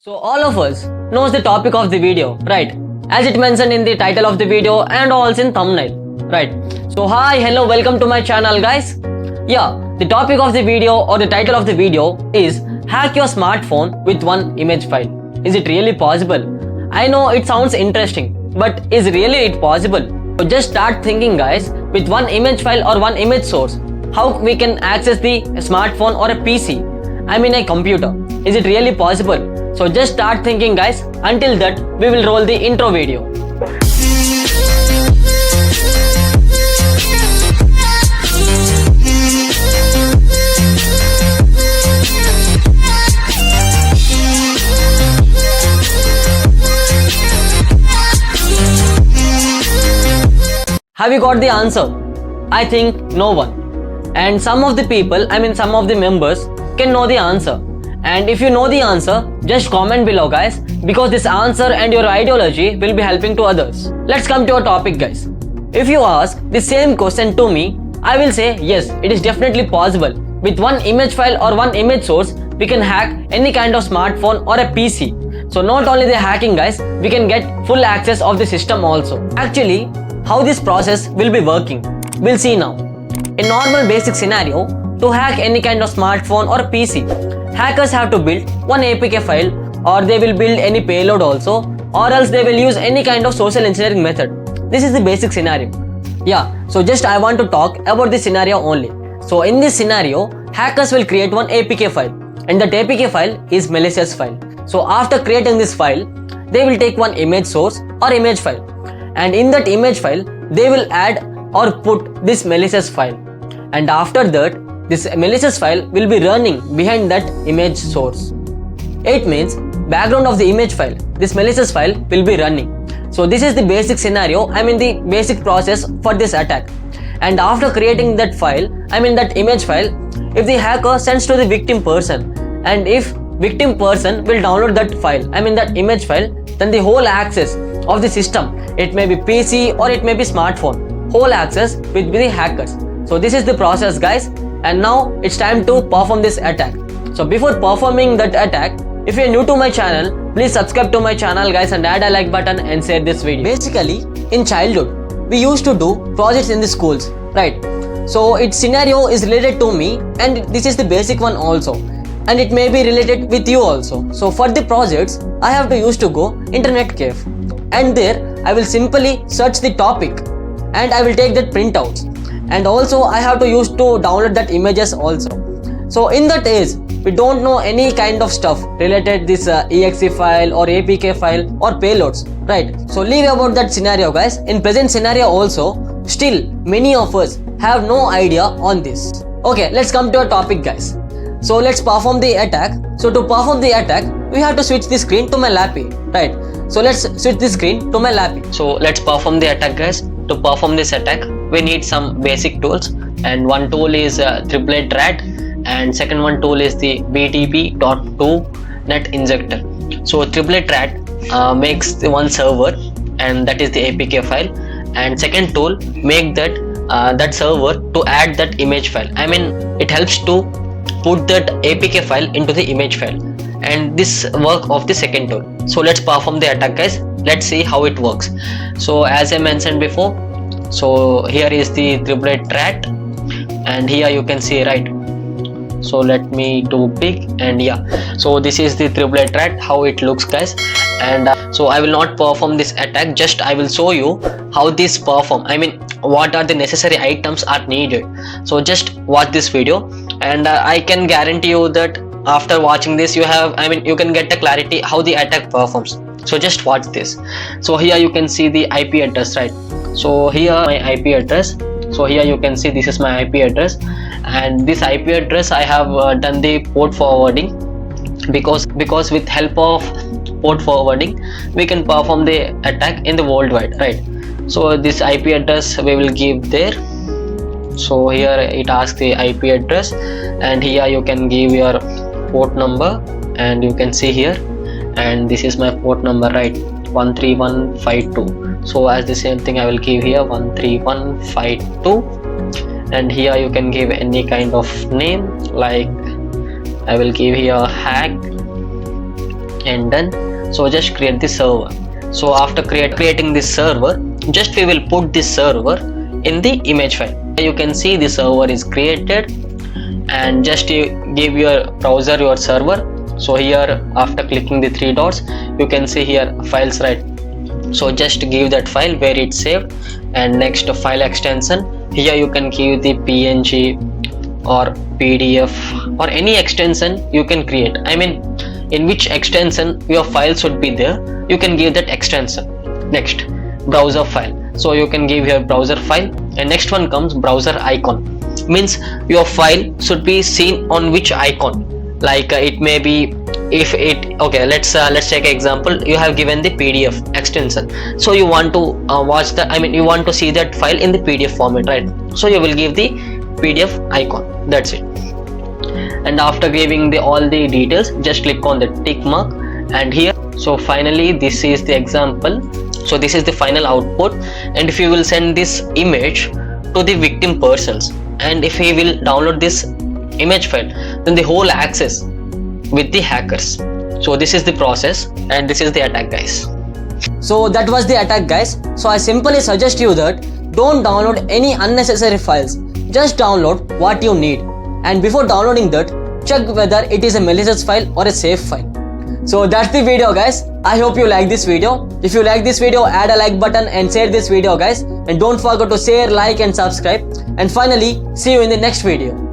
So all of us knows the topic of the video, right? As it mentioned in the title of the video and also in thumbnail, right? So hi, hello, welcome to my channel guys. Yeah, the topic of the video or the title of the video is hack your smartphone with one image file. Is it really possible? I know it sounds interesting, but is really it possible? So just start thinking guys, with one image file or one image source, how we can access the smartphone or a PC? I mean a computer. Is it really possible? So just start thinking guys. Until that, we will roll the intro video. Have you got the answer? I think no one. And some of the people, some of the members can know the answer. And if you know the answer, just comment below guys, because this answer and your ideology will be helping to others. Let's come to our topic guys. If you ask the same question to me, I will say yes, it is definitely possible. With one image file or one image source, we can hack any kind of smartphone or a PC. So not only the hacking guys, we can get full access of the system also. Actually, how this process will be working, we'll see now. In normal basic scenario, to hack any kind of smartphone or PC, hackers have to build one APK file, or they will build any payload also, or else they will use any kind of social engineering method. This is the basic scenario. Yeah, so just I want to talk about this scenario only. So in this scenario, hackers will create one APK file, and that APK file is malicious file. So after creating this file, they will take one image source or image file, and in that image file, they will add or put this malicious file. And after that, this malicious file will be running behind that image source. It means background of the image file, this malicious file will be running. So this is the basic scenario, the basic process for this attack. And after creating that file, that image file, if the hacker sends to the victim person, and if victim person will download that file, that image file, then the whole access of the system, it may be PC or it may be smartphone, whole access will be the hackers. So this is the process guys. And now it's time to perform this attack. So before performing that attack, if you are new to my channel, please subscribe to my channel guys and add a like button and share this video. Basically, in childhood, we used to do projects in the schools, right? So its scenario is related to me, and this is the basic one also. And it may be related with you also. So for the projects, I have to use to go internet cafe. And there, I will simply search the topic and I will take that printouts. And also I have to use to download that images also. So in that age, we don't know any kind of stuff related this exe file or apk file or payloads, right? So leave about that scenario guys. In present scenario also, still many of us have no idea on this. Okay, let's come to our topic guys. So let's perform the attack. So to perform the attack, we have to switch the screen to my lappy, right? So let's switch the screen to my lappy. So let's perform the attack guys. To perform this attack, we need some basic tools, and one tool is triplet rat, and second one tool is the btp.2 net injector. So triplet rat makes the one server, and that is the apk file, and second tool make that that server to add that image file. It helps to put that apk file into the image file, and this work of the second tool. So let's perform the attack guys. Let's see how it works. So as I mentioned before, so here is the triplet rat, and here you can see, right? So let me do big, and yeah, so this is the triplet rat, how it looks guys. And so I will not perform this attack, just I will show you how this perform. What are the necessary items are needed. So just watch this video, and I can guarantee you that after watching this, you have you can get a clarity how the attack performs. So just watch this. So here you can see the IP address, right? So here my IP address. So here you can see this is my IP address, and this IP address I have done the port forwarding, because with help of port forwarding we can perform the attack in the worldwide, right? So this IP address we will give there. So here it asks the IP address, and here you can give your port number, and you can see here, and this is my port number, right? 13152. So as the same thing I will give here 13152, and here you can give any kind of name, like I will give here hack and done. So just create the server. So after creating this server, just we will put this server in the image file. You can see the server is created, and just you give your browser your server. So here after clicking the three dots, you can see here files, right? So just give that file where it's saved, and next file extension. Here you can give the PNG or PDF or any extension you can create. I mean, in which extension your file should be there, you can give that extension. Next, browser file. So you can give your browser file, and next one comes browser icon. Means your file should be seen on which icon. Like it may be, if it, okay, let's take an example. You have given the PDF extension, so you want to watch the, I mean, you want to see that file in the PDF format, right? So you will give the PDF icon. That's it. And after giving all the details, just click on the tick mark, and here, so finally this is the example. So this is the final output, and if you will send this image to the victim persons, and if he will download this image file, then the whole access with the hackers. So this is the process, and this is the attack, guys. So that was the attack, guys. So I simply suggest you that don't download any unnecessary files. Just download what you need, and before downloading that, check whether it is a malicious file or a safe file. So that's the video, guys. I hope you like this video. If you like this video, add a like button and share this video, guys, and don't forget to share, like and subscribe. And finally, see you in the next video.